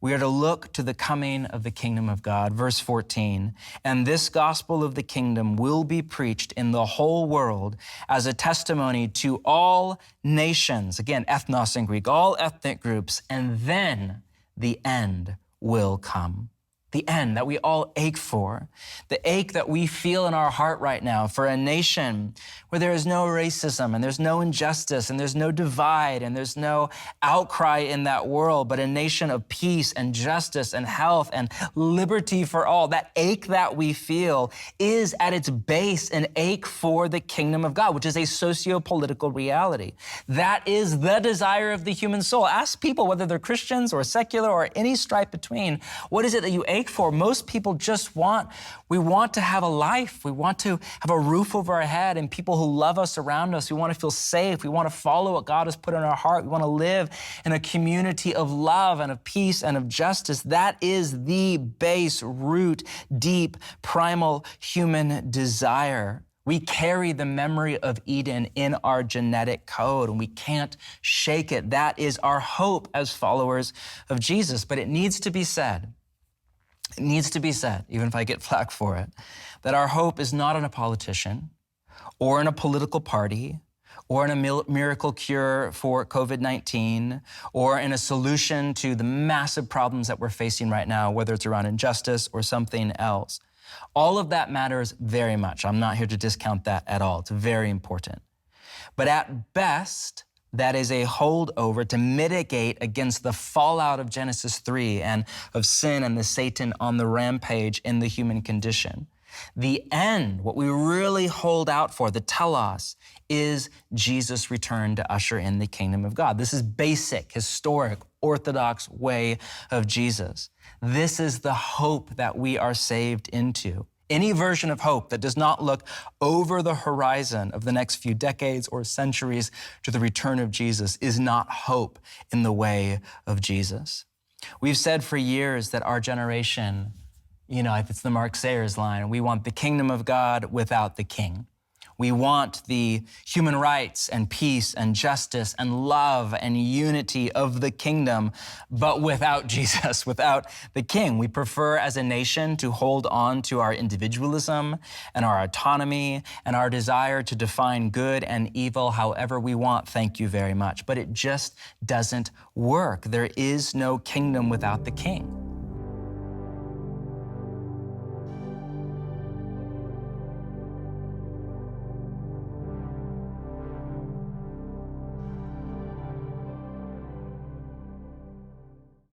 We are to look to the coming of the kingdom of God. Verse 14, and this gospel of the kingdom will be preached in the whole world as a testimony to all nations. Again, ethnos in Greek, all ethnic groups, and then the end will come. The end that we all ache for, the ache that we feel in our heart right now for a nation where there is no racism and there's no injustice and there's no divide and there's no outcry in that world, but a nation of peace and justice and health and liberty for all. That ache that we feel is at its base an ache for the kingdom of God, which is a socio-political reality. That is the desire of the human soul. Ask people, whether they're Christians or secular or any stripe between, what is it that you ache for? Most people just want to have a life. We want to have a roof over our head and people who love us around us. We want to feel safe. We want to follow what God has put in our heart. We want to live in a community of love and of peace and of justice. That is the base, root, deep, primal human desire. We carry the memory of Eden in our genetic code, and we can't shake it. That is our hope as followers of Jesus. But it needs to be said, even if I get flack for it, that our hope is not in a politician or in a political party or in a miracle cure for COVID-19 or in a solution to the massive problems that we're facing right now, whether it's around injustice or something else. All of that matters very much. I'm not here to discount that at all. It's very important. But at best, that is a holdover to mitigate against the fallout of Genesis 3 and of sin and the Satan on the rampage in the human condition. The end, what we really hold out for, the telos, is Jesus' return to usher in the kingdom of God. This is basic, historic, orthodox way of Jesus. This is the hope that we are saved into. Any version of hope that does not look over the horizon of the next few decades or centuries to the return of Jesus is not hope in the way of Jesus. We've said for years that our generation, it's the Mark Sayers line, we want the kingdom of God without the king. We want the human rights and peace and justice and love and unity of the kingdom, but without Jesus, without the king. We prefer as a nation to hold on to our individualism and our autonomy and our desire to define good and evil however we want. Thank you very much. But it just doesn't work. There is no kingdom without the king.